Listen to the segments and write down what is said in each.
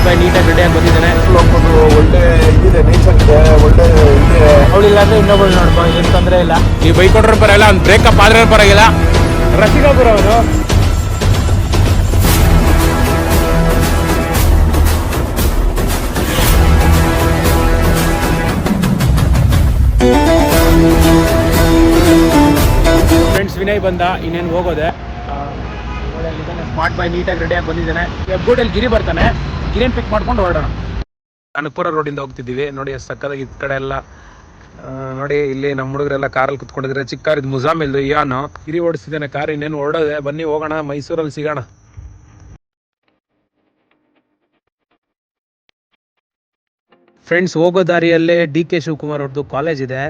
Smart boy ನೀಟಾಗಿ ರೆಡಿಯಾಗಿ ಬಂದಿದ್ದಾನೆ. ಒಳ್ಳೆ ಇದಿದೆ, ನೇಚರ್ ಇದೆ, ಒಳ್ಳೆ ಇದೆ. ಅವಳಿಲ್ಲ ಅಂದ್ರೆ ಇನ್ನೊಬ್ಬಳು ನೋಡ್ಕೊ, ಏನು ತೊಂದರೆ ಇಲ್ಲ. ನೀವು ಬೈಕ್ ಕೊಟ್ಟರು ಪರವಾಗಿಲ್ಲ, ಒಂದು ಬ್ರೇಕಪ್ ಆದ್ರೆ ಪರವಾಗಿಲ್ಲ. ರಸಿಕಾಪುರ ಅವನು. ಫ್ರೆಂಡ್ಸ್, ವಿನಯ್ ಬಂದ, ಇನ್ನೇನು ಹೋಗೋದೆ. ಸ್ಮಾರ್ಟ್ ಬಾಯ್ ನೀಟಾಗಿ ರೆಡಿಯಾಗಿ ಬಂದಿದ್ದಾನೆ. ವೆಬ್ಗೋಟಲ್ಲಿ ಗಿರಿ ಬರ್ತಾನೆ, ಗಿರಿಯನ್ನು ಪಿಕ್ ಮಾಡ್ಕೊಂಡು ಹೊರಡೋಣ. ಕನಕಪುರ ರೋಡಿಂದ ಹೋಗ್ತಿದ್ದೀವಿ. ನೋಡಿ ಸಕ್ಕದಾಗಿ ಈ ಕಡೆ ಎಲ್ಲ ನೋಡಿ, ಇಲ್ಲಿ ನಮ್ಮ ಹುಡುಗರೆಲ್ಲ ಕಾರಲ್ಲಿ ಕುತ್ಕೊಂಡಿದ್ರೆ. ಚಿಕ್ಕ ಕಾರ್ ಇದು, ಮುಜಾಮಿಲ್ದು ಇಯಾನು ಗಿರಿ ಓಡಿಸಿದ್ದಾನೆ ಕಾರ್. ಇನ್ನೇನು ಹೊರಡೋದೆ, ಬನ್ನಿ ಹೋಗೋಣ, ಮೈಸೂರಲ್ಲಿ ಸಿಗೋಣ. ಫ್ರೆಂಡ್ಸ್, ಹೋಗೋ ದಾರಿಯಲ್ಲೇ DK ಶಿವಕುಮಾರ್ ಅವ್ರದ್ದು ಕಾಲೇಜ್ ಇದೆ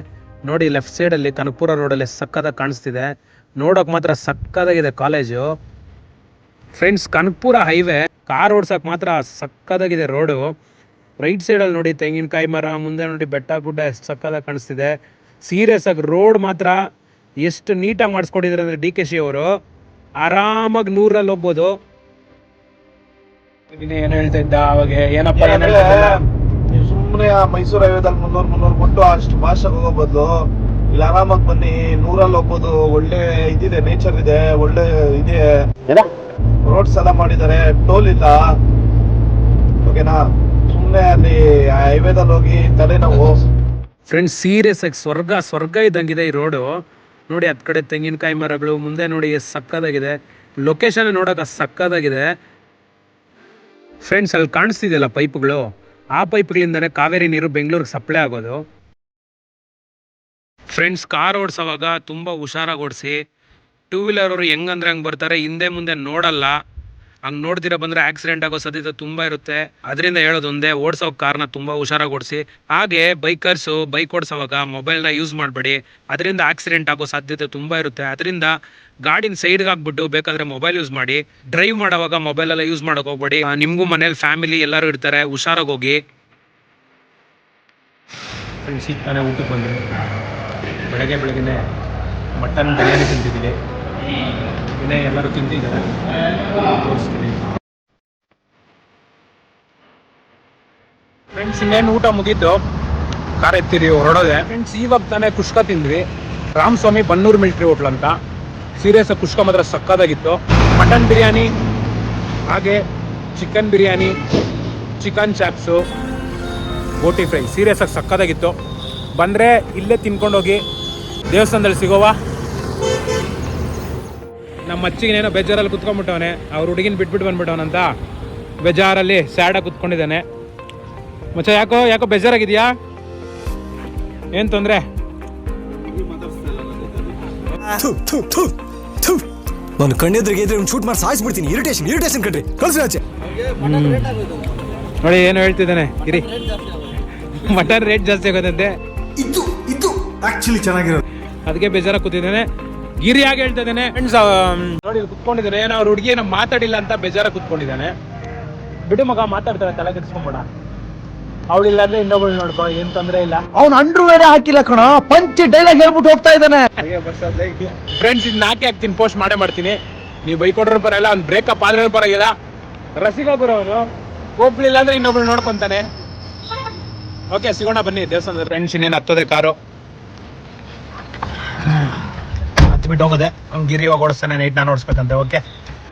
ನೋಡಿ. ಲೆಫ್ಟ್ ಸೈಡಲ್ಲಿ ಕನಕಪುರ ರೋಡಲ್ಲಿ ಸಕ್ಕದಾಗಿ ಕಾಣಿಸ್ತಿದೆ. ನೋಡೋಕೆ ಮಾತ್ರ ಸಕ್ಕದಾಗಿದೆ college. Friends, Kanakapura highway car ಓಡ್ಸೋಕೆ ಮಾತ್ರ ಸಕ್ಕದಾಗಿದೆ ರೋಡು. ರೈಟ್ ಸೈಡಲ್ಲಿ ನೋಡಿ ತೆಂಗಿನಕಾಯಿ ಮರ, ಮುಂದೆ ನೋಡಿ ಬೆಟ್ಟ ಗುಡ್ಡ ಎಷ್ಟು ಸಕ್ಕದಾಗಿ ಕಾಣಿಸ್ತಿದೆ. ಸೀರಿಯಸ್ ಆಗಿ ರೋಡ್ ಮಾತ್ರ ಎಷ್ಟು ನೀಟಾಗಿ ಮಾಡಿಸ್ಕೊಟ್ಟಿದ್ದಾರೆ ಅಂದರೆ DK ಶಿ ಅವರು. ಆರಾಮಾಗಿ 100ರಲ್ಲಿ ಹೋಗ್ಬೋದು. ಏನು ಹೇಳ್ತಾ ಇದ್ದ ಅವಾಗ? ಏನಪ್ಪ ನೀವು ಸುಮ್ಮನೆ ಮೈಸೂರು ಹೈವೇದಲ್ಲಿ 300 ಕೊಟ್ಟು ಅಷ್ಟು ಭಾಷೆಗೆ ಹೋಗೋ ಬದಲು ಇಲ್ಲಿ ಆರಾಮಾಗಿ ಬನ್ನಿ, 100ರಲ್ಲಿ ಹೋಗ್ಬೋದು. ಒಳ್ಳೆ ಇದಿದೆ, ನೇಚರ್ ಇದೆ, ಒಳ್ಳೆ ಇದೆ, ರೋಡ್ಸ್ ಎಲ್ಲ ಮಾಡಿದ್ದಾರೆ, ಟೋಲ್ ಇಲ್ಲ. ಓಕೆನಾ? ಸುಮ್ಮನೆ ಅಲ್ಲಿ ಹೈವೇದಲ್ಲಿ ಹೋಗಿ ತಲೆನೋವು. ಫ್ರೆಂಡ್ಸ್, ಸೀರಿಯಸ್ ಆಗಿ ಸ್ವರ್ಗ ಇದ್ದಂಗಿದೆ ಈ ರೋಡು ನೋಡಿ. ಹತ್ತು ಕಡೆ ತೆಂಗಿನಕಾಯಿ ಮರಗಳು, ಮುಂದೆ ನೋಡಿ ಎಷ್ಟು ಸಕ್ಕದಾಗಿದೆ. ಲೊಕೇಶನ್ ನೋಡೋಕೆ ಸಕ್ಕದಾಗಿದೆ. ಫ್ರೆಂಡ್ಸ್, ಅಲ್ಲಿ ಕಾಣಿಸ್ತಿದೆಯಲ್ಲ ಪೈಪ್ಗಳು, ಆ ಪೈಪ್ಗಳಿಂದನೇ ಕಾವೇರಿ ನೀರು ಬೆಂಗಳೂರಿಗೆ ಸಪ್ಲೈ ಆಗೋದು. ಫ್ರೆಂಡ್ಸ್, ಕಾರ್ ಓಡಿಸೋವಾಗ ತುಂಬ ಹುಷಾರಾಗಿ ಓಡಿಸಿ. 2 ವೀಲರ್ ಅವರು ಹೆಂಗಂದ್ರೆ ಹಂಗೆ ಬರ್ತಾರೆ, ಹಿಂದೆ ಮುಂದೆ ನೋಡಲ್ಲ. ಹಂಗೆ ನೋಡ್ದಿರ ಬಂದರೆ ಆಕ್ಸಿಡೆಂಟ್ ಆಗೋ ಸಾಧ್ಯತೆ ತುಂಬ ಇರುತ್ತೆ. ಅದರಿಂದ ಹೇಳೋದು ಒಂದೇ, ಓಡಿಸೋ ಕಾರ್ನ ತುಂಬ ಹುಷಾರಾಗಿ ಓಡಿಸಿ. ಹಾಗೆ ಬೈಕರ್ಸು ಬೈಕ್ ಓಡಿಸೋವಾಗ ಮೊಬೈಲ್ನ ಯೂಸ್ ಮಾಡಬೇಡಿ, ಅದರಿಂದ ಆಕ್ಸಿಡೆಂಟ್ ಆಗೋ ಸಾಧ್ಯತೆ ತುಂಬ ಇರುತ್ತೆ. ಅದರಿಂದ ಗಾಡಿನ ಸೈಡ್ಗೆ ಹಾಕ್ಬಿಟ್ಟು ಬೇಕಾದರೆ ಮೊಬೈಲ್ ಯೂಸ್ ಮಾಡಿ. ಡ್ರೈವ್ ಮಾಡೋವಾಗ ಮೊಬೈಲೆಲ್ಲ ಯೂಸ್ ಮಾಡೋಕೆ ಹೋಗ್ಬೇಡಿ. ನಿಮಗೂ ಮನೇಲಿ ಫ್ಯಾಮಿಲಿ ಎಲ್ಲರೂ ಇರ್ತಾರೆ, ಹುಷಾರಾಗಿ ಹೋಗಿ. ಫ್ರೆಂಡ್ಸ್, ಈಗ ತಾನೇ ಊಟಕ್ಕೆ ಬಂದೆ. ಬೆಳಗ್ಗೆ ಮಟನ್ ಬಿರಿಯಾನಿ ತಿಂತಿದ್ದೀವಿ. ಇನ್ನೇ ಎಲ್ಲರೂ ತಿಂತಿದ್ದಾರೆ, ತೋರಿಸ್ತೀನಿ. ಫ್ರೆಂಡ್ಸ್, ಇನ್ನೇನು ಊಟ ಮುಗಿದ್ದು ಕಾರ್ ಎತ್ತಿರಿ ಹೊರಡೋದೆ. ಫ್ರೆಂಡ್ಸ್, ಇವಾಗ ತಾನೇ ಕುಷ್ಕ ತಿಂದ್ವಿ. ರಾಮಸ್ವಾಮಿ ಬನ್ನೂರು ಮಿಲ್ಟ್ರಿ ಹೋಟ್ಲ್ ಅಂತ. ಸೀರಿಯಸ್ ಆಗಿ ಕುಷ್ಕ ಮಾತ್ರ ಸಕ್ಕದಾಗಿತ್ತು. ಮಟನ್ ಬಿರಿಯಾನಿ, ಹಾಗೆ ಚಿಕನ್ ಬಿರಿಯಾನಿ, ಚಿಕನ್ ಚಾಪ್ಸು, ಬೋಟಿ ಫ್ರೈ ಸೀರಿಯಸ್ ಆಗಿ ಸಕ್ಕದಾಗಿತ್ತು. ಬಂದರೆ ಇಲ್ಲೇ ತಿನ್ಕೊಂಡೋಗಿ. ದೇವಸ್ಥಾನದಲ್ಲಿ ಸಿಗೋವ. ನಮ್ಮ ಅಚ್ಚಿಗೇನೋ ಬೇಜಾರಲ್ಲಿ ಕುತ್ಕೊಂಡ್ಬಿಟ್ಟವನೆ. ಅವ್ರ ಹುಡುಗಿನ ಬಿಟ್ಬಿಟ್ಟು ಬಂದ್ಬಿಟ್ಟವನಂತ ಬೇಜಾರಲ್ಲಿ ಸ್ಯಾಡಾಗಿ ಕುತ್ಕೊಂಡಿದ್ದಾನೆ. ಮಚ್ಚ, ಯಾಕೋ ಬೇಜಾರಾಗಿದೆಯಾ? ಏನು ತೊಂದರೆ? ನಾನು ಕಣ್ಣೆದ್ರಿಗೆ ಇದ್ರೆ ಶೂಟ್ ಮಾಡಿ ಸಾಯಿಸ್ಬಿಡ್ತೀನಿ. ಇರಿಟೇಷನ್ ಕಣ್ರಿ, ಕಳ್ಸಿ ಆಚೆ. ನೋಡಿ ಏನು ಹೇಳ್ತಿದ್ದಾನೆ ಇರಿ. ಮಟನ್ ರೇಟ್ ಜಾಸ್ತಿ ಆಗೋದಂತೆ. ಇದು ಆಕ್ಚುಲಿ ಚೆನ್ನಾಗಿರೋದು, ಅದಕ್ಕೆ ಬೇಜಾರಾಗಿ ಕೂತಿದ್ದಾನೆ. ಗಿರಿಯಾಗಿ ಹೇಳ್ತಾ ಇದ್ದಾನೆ. ಫ್ರೆಂಡ್ಸ್, ನೋಡಿ ಕುತ್ಕೊಂಡಿದ್ದಾನೆ. ಏನೋ ಅವ್ರ ಹುಡುಗಿ ಏನೋ ಮಾತಾಡಿಲ್ಲ ಅಂತ ಬೇಜಾರಾಗಿ ಕುತ್ಕೊಂಡಿದ್ದಾನೆ. ಬಿಡು ಮಗ, ಮಾತಾಡ್ತಾನೆ, ತಲೆ ಕೆಡಿಸ್ಕೊಂಬೇಡ. ಅವಳಿಲ್ಲ ಅಂದ್ರೆ ಇನ್ನೊಬ್ಬಳು ನೋಡ್ಕೋ, ಏನು ತೊಂದರೆ ಇಲ್ಲ. ಅವ್ನು ಅಂಡ್ರು ಬೇರೆ ಹಾಕಿಲ್ಲ ಕಣ, ಪಂಚ್ ಡೈಲಾಗ್ ಹೇಳ್ಬಿಟ್ಟು ಹೋಗ್ತಾ ಇದ್ದಾನೆ. ಫ್ರೆಂಡ್ಸ್, ಇದನ್ನ ಹಾಕ್ತೀನಿ, ಪೋಸ್ಟ್ ಮಾಡ್ತೀನಿ. ನೀವು ಬೈಕ್ ಕೊಡ್ರ ಪರವಾಗಿಲ್ಲ, ಒಂದು ಬ್ರೇಕಪ್ ಆದ್ರೆ ಪರವಾಗಿಲ್ಲ. ರಸಿಕಾಪುರ ಅವನು ಒಬ್ಳಿಲ್ಲ ಅಂದ್ರೆ ಇನ್ನೊಬ್ಳು ನೋಡ್ಕೊಂತಾನೆ. ಓಕೆ, ಸಿಗೋಣ ಬನ್ನಿ ದೇವಸ್ಥಾನದ. ಫ್ರೆಂಡ್ಸ್, ಇನ್ನೇನು ಹತ್ತೋದೆ ಕಾರು. ಹತ್ಬಿಟ್ಟು ಹೋಗೋದೆ. ಅವ್ನು ಗಿರಿ ಹೋಗಿ ಓಡಿಸ್ತಾನೆ, ನೈಟ್ ನಾನು ಓಡಿಸ್ಬೇಕಂತೆ. ಓಕೆ,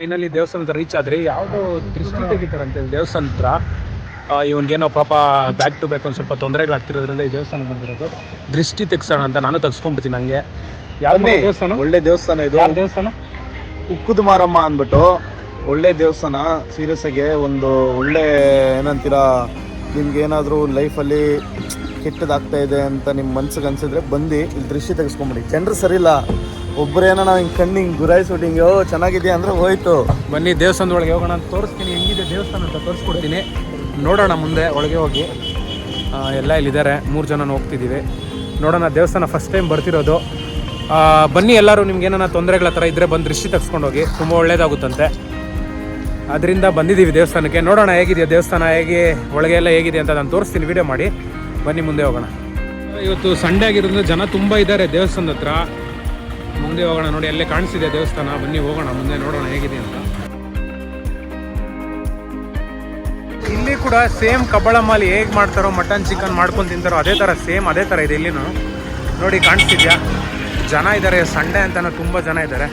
ಇನ್ನಲ್ಲಿ ದೇವಸ್ಥಾನದ ರೀಚ್ ಆದ್ರಿ. ಯಾವುದೋ ದೃಷ್ಟಿ ತೆಗಿತಾರಂತೆ ದೇವಸ್ಥಾನ ಹತ್ರ. ಇವನ್ಗೇನೋ ಪಾಪ ಬ್ಯಾಕ್ ಟು ಬ್ಯಾಕ್ ಒಂದು ಸ್ವಲ್ಪ ತೊಂದರೆಗಳಾಗ್ತಿರೋದ್ರಿಂದ ಈ ದೇವಸ್ಥಾನ ಬಂದಿರೋದು. ದೃಷ್ಟಿ ತೆಗ್ಸೋಣ ಅಂತ ನಾನು ತೆಗ್ಸ್ಕೊಂಡ್ಬಿಡ್ತೀನಿ. ನನಗೆ ಯಾವ ದೇವಸ್ಥಾನ? ಒಳ್ಳೆ ದೇವಸ್ಥಾನ ಇದು. ದೇವಸ್ಥಾನ ಉಕ್ಕುದ ಮಾರಮ್ಮ ಅಂದ್ಬಿಟ್ಟು ಒಳ್ಳೆ ದೇವಸ್ಥಾನ. ಸೀರಿಯಸ್ ಆಗಿ ಒಂದು ಒಳ್ಳೆ ಏನಂತೀರಾ, ನಿಮ್ಗೆ ಏನಾದರೂ ಲೈಫಲ್ಲಿ ಕೆಟ್ಟದಾಗ್ತಾ ಇದೆ ಅಂತ ನಿಮ್ಮ ಮನ್ಸಿಗೆ ಅನ್ಸಿದ್ರೆ ಬಂದು ಇಲ್ಲಿ ದೃಷ್ಟಿ ತೆಗೆಸ್ಕೊಂಬಿಡಿ. ಜನರು ಸರಿಯಿಲ್ಲ, ಒಬ್ಬರೇನೋ ನಾವು ಹಿಂಗೆ ಕಣ್ಣು ಹಿಂಗೆ ಗುರಾಯಿಸ್ಬಿಟ್ಟು ಹಿಂಗೆ ಚೆನ್ನಾಗಿದೆಯಾ ಅಂದರೆ ಹೋಯ್ತು. ಬನ್ನಿ ದೇವಸ್ಥಾನದ ಒಳಗೆ ಹೋಗೋಣ ಅಂತ ತೋರಿಸ್ತೀನಿ. ಹೆಂಗಿದೆ ದೇವಸ್ಥಾನ ಅಂತ ತೋರಿಸ್ಕೊಡ್ತೀನಿ. ನೋಡೋಣ ಮುಂದೆ ಒಳಗೆ ಹೋಗಿ. ಎಲ್ಲ ಇಲ್ಲಿದ್ದಾರೆ, 3 ಜನ ಹೋಗ್ತಿದ್ದೀವಿ. ನೋಡೋಣ, ದೇವಸ್ಥಾನ ಫಸ್ಟ್ ಟೈಮ್ ಬರ್ತಿರೋದು. ಬನ್ನಿ ಎಲ್ಲರೂ. ನಿಮ್ಗೆ ಏನಾರ ತೊಂದರೆಗಳ ಥರ ಇದ್ದರೆ ಬಂದು ದೃಷ್ಟಿ ತೆಗೆಸ್ಕೊಂಡೋಗಿ, ತುಂಬ ಒಳ್ಳೇದಾಗುತ್ತಂತೆ. ಅದರಿಂದ ಬಂದಿದ್ದೀವಿ ದೇವಸ್ಥಾನಕ್ಕೆ. ನೋಡೋಣ ಹೇಗಿದೆಯಾ ದೇವಸ್ಥಾನ, ಹೇಗೆ ಒಳಗೆ ಎಲ್ಲ ಹೇಗಿದೆ ಅಂತ ನಾನು ತೋರಿಸ್ತೀನಿ, ವಿಡಿಯೋ ಮಾಡಿ. ಬನ್ನಿ ಮುಂದೆ ಹೋಗೋಣ. ಇವತ್ತು ಸಂಡೇ ಆಗಿರೋದ್ರಿಂದ ಜನ ತುಂಬ ಇದ್ದಾರೆ ದೇವಸ್ಥಾನದ ಹತ್ರ. ಮುಂದೆ ಹೋಗೋಣ. ನೋಡಿ ಅಲ್ಲೇ ಕಾಣಿಸ್ತಿದೆ ದೇವಸ್ಥಾನ. ಬನ್ನಿ ಹೋಗೋಣ ಮುಂದೆ, ನೋಡೋಣ ಹೇಗಿದೆ ಅಂತ. ಇಲ್ಲಿ ಕೂಡ ಸೇಮ್ ಕಬ್ಬಳಮ್ಮಲ್ಲಿ ಹೇಗೆ ಮಾಡ್ತಾರೋ ಮಟನ್ ಚಿಕನ್ ಮಾಡ್ಕೊಂಡು ತಿಂತಾರೋ ಅದೇ ಥರ ಸೇಮ್ ಅದೇ ಥರ ಇದೆ ಇಲ್ಲಿನೂ. ನೋಡಿ ಕಾಣಿಸ್ತಿದ್ಯಾ, ಜನ ಇದ್ದಾರೆ, ಸಂಡೇ ಅಂತಲೂ ತುಂಬ ಜನ ಇದ್ದಾರೆ.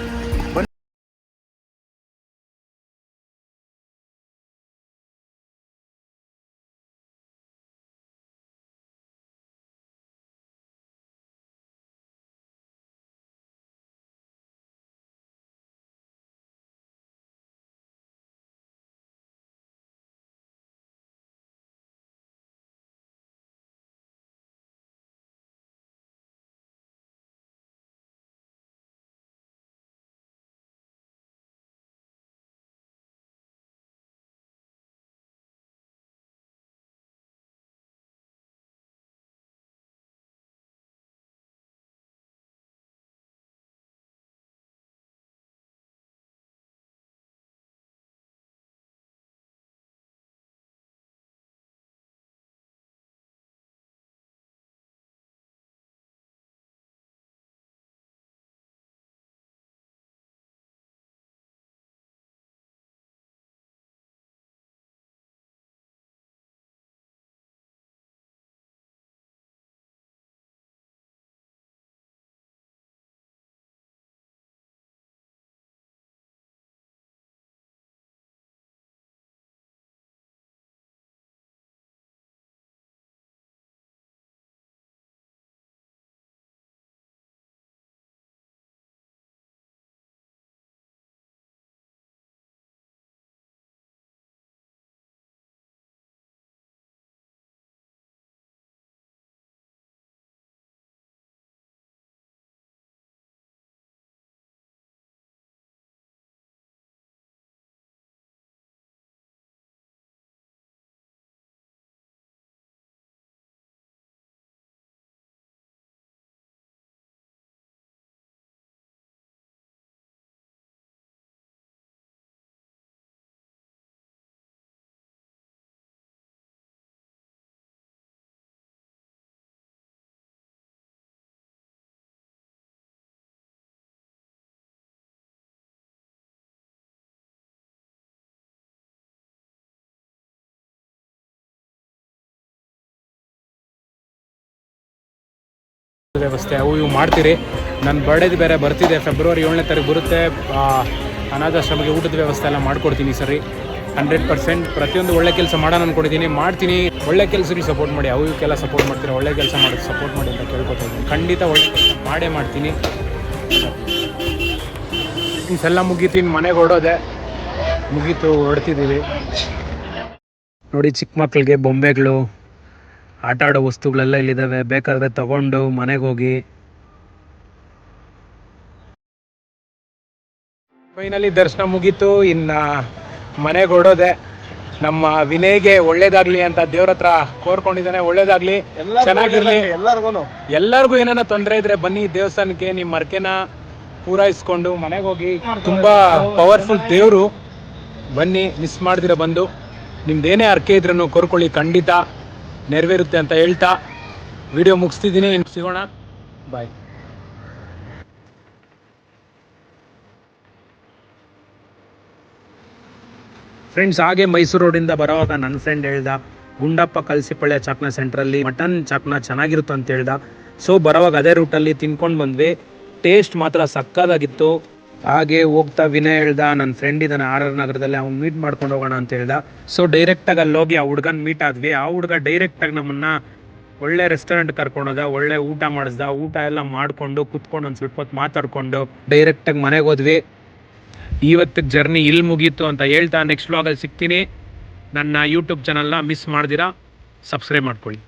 ವ್ಯವಸ್ಥೆ ಅವು ಇವು ಮಾಡ್ತೀರಿ. ನನ್ನ ಬರ್ಡೇದು ಬೇರೆ ಬರ್ತಿದೆ, ಫೆಬ್ರವರಿ 7ನೇ ತಾರೀಕು ಬರುತ್ತೆ. ಅನಾಥಾಶ್ರಮಕ್ಕೆ ಊಟದ ವ್ಯವಸ್ಥೆ ಎಲ್ಲ ಮಾಡ್ಕೊಡ್ತೀನಿ ಸರಿ 100%. ಪ್ರತಿಯೊಂದು ಒಳ್ಳೆ ಕೆಲಸ ಮಾಡೋಣ ಅಂದ್ಕೊಂಡಿದ್ದೀನಿ, ಮಾಡ್ತೀನಿ. ಒಳ್ಳೆ ಕೆಲಸಕ್ಕೆ ಸಪೋರ್ಟ್ ಮಾಡಿ, ಅವು ಇವಕ್ಕೆಲ್ಲ ಸಪೋರ್ಟ್ ಮಾಡ್ತೀನಿ. ಒಳ್ಳೆ ಕೆಲಸ ಮಾಡೋದು ಸಪೋರ್ಟ್ ಮಾಡಿ ಅಂತ ಕೇಳ್ಕೊತಾ ಇದ್ದೀನಿ. ಖಂಡಿತ ಒಳ್ಳೆ ಕೆಲಸ ಮಾಡೇ ಮಾಡ್ತೀನಿ. ಎಲ್ಲ ಮುಗೀತು, ಇನ್ನು ಮನೆಗೆ ಹೊರಡೋದೆ ಮುಗೀತು, ಹೊರಡ್ತಿದ್ದೀವಿ. ನೋಡಿ ಚಿಕ್ಕ ಮಕ್ಕಳಿಗೆ ಬೊಂಬೆಗಳು, ಆಟ ಆಡೋ ವಸ್ತುಗಳೆಲ್ಲ ಇಲ್ಲಿದ್ದಾವೆ, ಬೇಕಾದರೆ ತಗೊಂಡು ಮನೆಗೆ ಹೋಗಿ. ಫೈನಲಿ ದರ್ಶನ ಮುಗೀತು, ಇನ್ನು ಮನೆಗೆ ಹೊರಡೋದೆ. ನಮ್ಮ ವಿನಯ್ಗೆ ಒಳ್ಳೇದಾಗ್ಲಿ ಅಂತ ದೇವ್ರ ಹತ್ರ ಕೋರ್ಕೊಂಡಿದ್ದಾನೆ. ಒಳ್ಳೇದಾಗ್ಲಿ, ಚೆನ್ನಾಗಿರ್ಲಿ. ಎಲ್ಲರಿಗೂ ಏನಾನ ತೊಂದರೆ ಇದ್ರೆ ಬನ್ನಿ ದೇವಸ್ಥಾನಕ್ಕೆ, ನಿಮ್ಮ ಮರ್ಕೆನ ಪೂರೈಸ್ಕೊಂಡು ಮನೆಗೆ ಹೋಗಿ. ತುಂಬಾ ಪವರ್ಫುಲ್ ದೇವರು, ಬನ್ನಿ, ಮಿಸ್ ಮಾಡ್ದಿರ ಬಂದು ನಿಮ್ದೇನೇ ಅರ್ಕೆ ಇದ್ರೂ ಕೋರ್ಕೊಳ್ಳಿ, ಖಂಡಿತ ನೆರವೇರುತ್ತೆ ಅಂತ ಹೇಳ್ತಾ ವಿಡಿಯೋ ಮುಗಿಸ್ತಿದ್ದೀನಿ. ಇನ್ನು ಸಿಗೋಣ, ಬಾಯ್. ಫ್ರೆಂಡ್ಸ್, ಹಾಗೆ ಮೈಸೂರು ರೋಡಿಂದ ಬರೋವಾಗ ನನ್ನ ಫ್ರೆಂಡ್ ಹೇಳ್ದ, ಗುಂಡಪ್ಪ ಕಲ್ಸಿಪಳ್ಳಿ ಚಾಕ್ನ ಸೆಂಟ್ರಲ್ಲಿ ಮಟನ್ ಚಾಕ್ನ ಚೆನ್ನಾಗಿರುತ್ತೆ ಅಂತ ಹೇಳ್ದ. ಸೊ ಬರೋವಾಗ ಅದೇ ರೂಟಲ್ಲಿ ತಿನ್ಕೊಂಡು ಬಂದ್ವಿ. ಟೇಸ್ಟ್ ಮಾತ್ರ ಸಕ್ಕದಾಗಿತ್ತು. ಹಾಗೆ ಹೋಗ್ತಾ ವಿನಯ್ ಹೇಳ್ದ, ನನ್ನ ಫ್ರೆಂಡ್ ಇದ್ದಾನೆ RR ನಗರದಲ್ಲಿ, ಅವ್ನು ಮೀಟ್ ಮಾಡ್ಕೊಂಡು ಹೋಗೋಣ ಅಂತ ಹೇಳ್ದ. ಸೊ ಡೈರೆಕ್ಟಾಗಿ ಅಲ್ಲಿ ಹೋಗಿ ಆ ಹುಡ್ಗನ ಮೀಟ್ ಆದ್ವಿ. ಆ ಹುಡ್ಗ ಡೈರೆಕ್ಟಾಗಿ ನಮ್ಮನ್ನು ಒಳ್ಳೆ ರೆಸ್ಟೋರೆಂಟ್ ಕರ್ಕೊಂಡೋದ, ಒಳ್ಳೆ ಊಟ ಮಾಡಿಸ್ದ. ಊಟ ಎಲ್ಲ ಮಾಡಿಕೊಂಡು ಕುತ್ಕೊಂಡು ಒಂದು ಸ್ವಲ್ಪ ಹೊತ್ತು ಮಾತಾಡ್ಕೊಂಡು ಡೈರೆಕ್ಟಾಗಿ ಮನೆಗೆ ಹೋದ್ವಿ. ಇವತ್ತಿಗೆ ಜರ್ನಿ ಇಲ್ಲಿ ಮುಗೀತು ಅಂತ ಹೇಳ್ತಾ ನೆಕ್ಸ್ಟ್ ವ್ಲಾಗಲ್ಲಿ ಸಿಗ್ತೀನಿ. ನನ್ನ ಯೂಟ್ಯೂಬ್ ಚಾನಲ್ನ ಮಿಸ್ ಮಾಡ್ದಿರಾ ಸಬ್ಸ್ಕ್ರೈಬ್ ಮಾಡ್ಕೊಳ್ಳಿ.